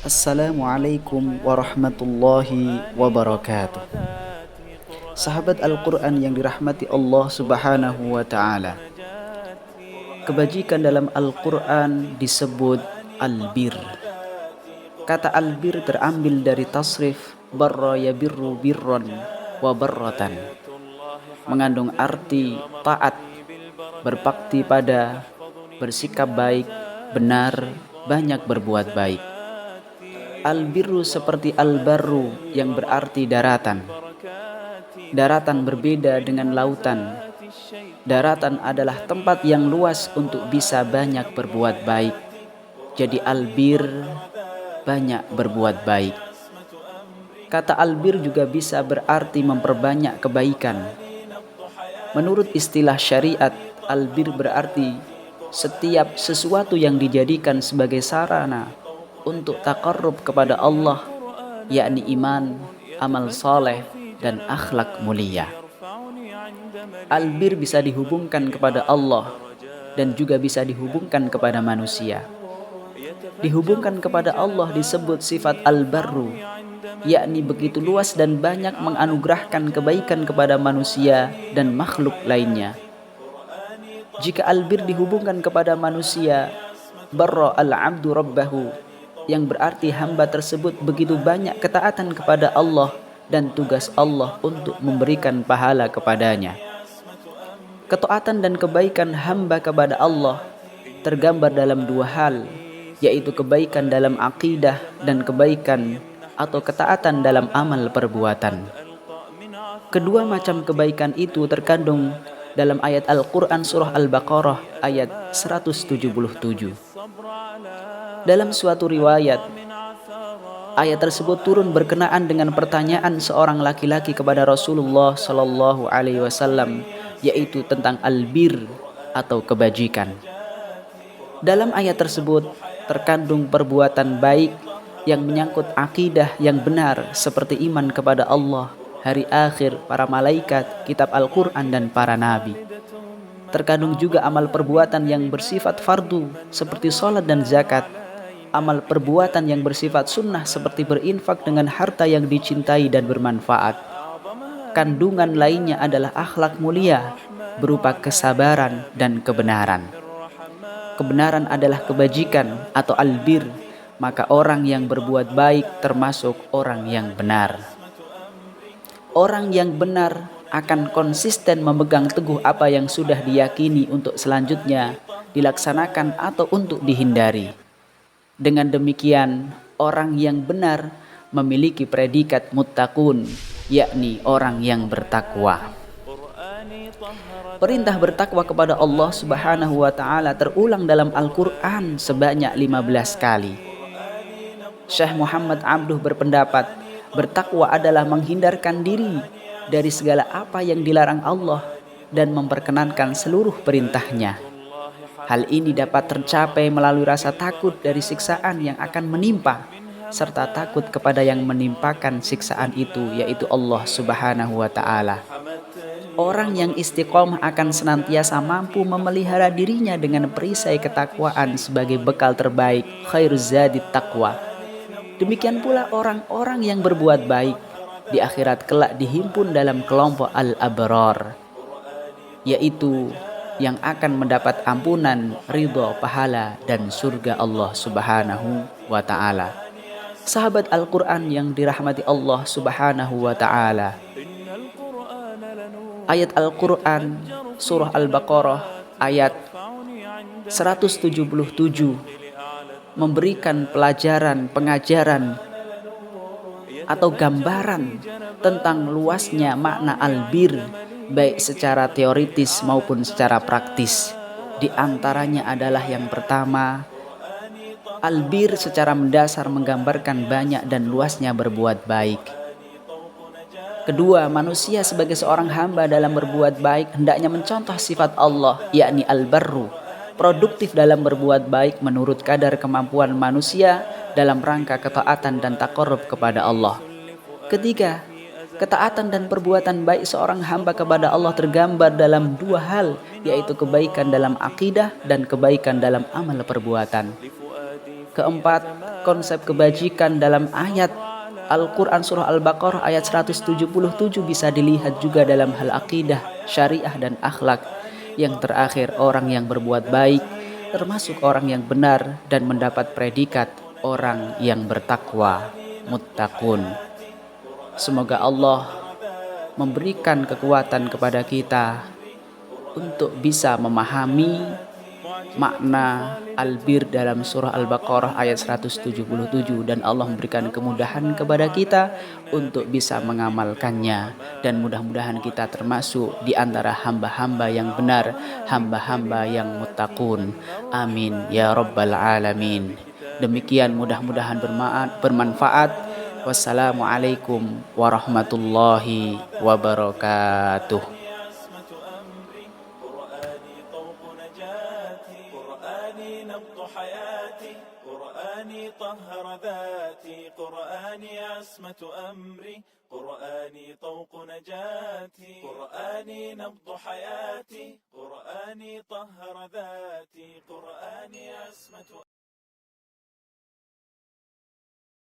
Assalamualaikum warahmatullahi wabarakatuh. Sahabat Al-Quran yang dirahmati Allah subhanahu wa ta'ala, kebajikan dalam Al-Quran disebut albir. Kata albir terambil dari tasrif barra yabirru birron wa barratan, mengandung arti taat, berbakti pada, bersikap baik, benar, banyak berbuat baik. Al-birru seperti al-barru yang berarti daratan. Daratan berbeda dengan lautan. Daratan adalah tempat yang luas untuk bisa banyak berbuat baik. Jadi albir, banyak berbuat baik. Kata albir juga bisa berarti memperbanyak kebaikan. Menurut istilah syariat, albir berarti setiap sesuatu yang dijadikan sebagai sarana untuk taqarrub kepada Allah, yakni iman, amal soleh, dan akhlak mulia. Albir bisa dihubungkan kepada Allah dan juga bisa dihubungkan kepada manusia. Dihubungkan kepada Allah disebut sifat al-barru, yakni begitu luas dan banyak menganugerahkan kebaikan kepada manusia dan makhluk lainnya. Jika albir dihubungkan kepada manusia, barra al-abdu rabbahu, yang berarti hamba tersebut begitu banyak ketaatan kepada Allah dan tugas Allah untuk memberikan pahala kepadanya. Ketaatan dan kebaikan hamba kepada Allah tergambar dalam dua hal, yaitu kebaikan dalam akidah dan kebaikan atau ketaatan dalam amal perbuatan. Kedua macam kebaikan itu terkandung dalam ayat Al-Quran surah Al-Baqarah ayat 177. Dalam suatu riwayat, ayat tersebut turun berkenaan dengan pertanyaan seorang laki-laki kepada Rasulullah Shallallahu Alaihi Wasallam, yaitu tentang albir atau kebajikan. Dalam ayat tersebut terkandung perbuatan baik yang menyangkut akidah yang benar seperti iman kepada Allah, hari akhir, para malaikat, kitab Al-Quran, dan para nabi. Terkandung juga amal perbuatan yang bersifat fardu seperti sholat dan zakat, amal perbuatan yang bersifat sunnah seperti berinfak dengan harta yang dicintai dan bermanfaat. Kandungan lainnya adalah akhlak mulia berupa kesabaran dan kebenaran. Kebenaran adalah kebajikan atau albir, maka orang yang berbuat baik termasuk orang yang benar. Orang yang benar akan konsisten memegang teguh apa yang sudah diyakini untuk selanjutnya dilaksanakan atau untuk dihindari. Dengan demikian, orang yang benar memiliki predikat muttaqun, yakni orang yang bertakwa. Perintah bertakwa kepada Allah Subhanahu wa taala terulang dalam Al-Qur'an sebanyak 15 kali. Syekh Muhammad Abduh berpendapat, bertakwa adalah menghindarkan diri dari segala apa yang dilarang Allah dan memperkenankan seluruh perintahnya. Hal ini dapat tercapai melalui rasa takut dari siksaan yang akan menimpa, serta takut kepada yang menimpakan siksaan itu, yaitu Allah Subhanahu wa ta'ala. Orang yang istiqomah akan senantiasa mampu memelihara dirinya dengan perisai ketakwaan sebagai bekal terbaik, khairuz zadit taqwa. Demikian pula orang-orang yang berbuat baik di akhirat kelak dihimpun dalam kelompok al-abrar, yaitu yang akan mendapat ampunan, ridho, pahala, dan surga Allah Subhanahu wa ta'ala. Sahabat Al-Quran yang dirahmati Allah Subhanahu wa ta'ala, ayat Al-Quran surah Al-Baqarah ayat 177 memberikan pelajaran, pengajaran atau gambaran tentang luasnya makna albir, baik secara teoritis maupun secara praktis. Di antaranya adalah yang pertama, albir secara mendasar menggambarkan banyak dan luasnya berbuat baik. Kedua, manusia sebagai seorang hamba dalam berbuat baik hendaknya mencontoh sifat Allah, yakni al-barru, produktif dalam berbuat baik menurut kadar kemampuan manusia dalam rangka ketaatan dan taqarrub kepada Allah. Ketiga, ketaatan dan perbuatan baik seorang hamba kepada Allah tergambar dalam dua hal, yaitu kebaikan dalam akidah dan kebaikan dalam amal perbuatan. Keempat, konsep kebajikan dalam ayat Al-Quran surah Al-Baqarah ayat 177 bisa dilihat juga dalam hal akidah, syariah dan akhlak. Yang terakhir, orang yang berbuat baik termasuk orang yang benar dan mendapat predikat orang yang bertakwa, muttaqun. Semoga Allah memberikan kekuatan kepada kita untuk bisa memahami makna albir dalam surah Al-Baqarah ayat 177 dan Allah memberikan kemudahan kepada kita untuk bisa mengamalkannya, dan mudah-mudahan kita termasuk di antara hamba-hamba yang benar, hamba-hamba yang muttaqun. Amin ya rabbal alamin. Demikian, mudah-mudahan bermanfaat. Wassalamualaikum warahmatullahi wabarakatuh. قرآني نبض حياتي، قرآني طهر ذاتي، قرآني عصمة أمري، قرآني طوق نجاتي، قرآني نبض حياتي، قرآني طهر ذاتي، قرآني عصمة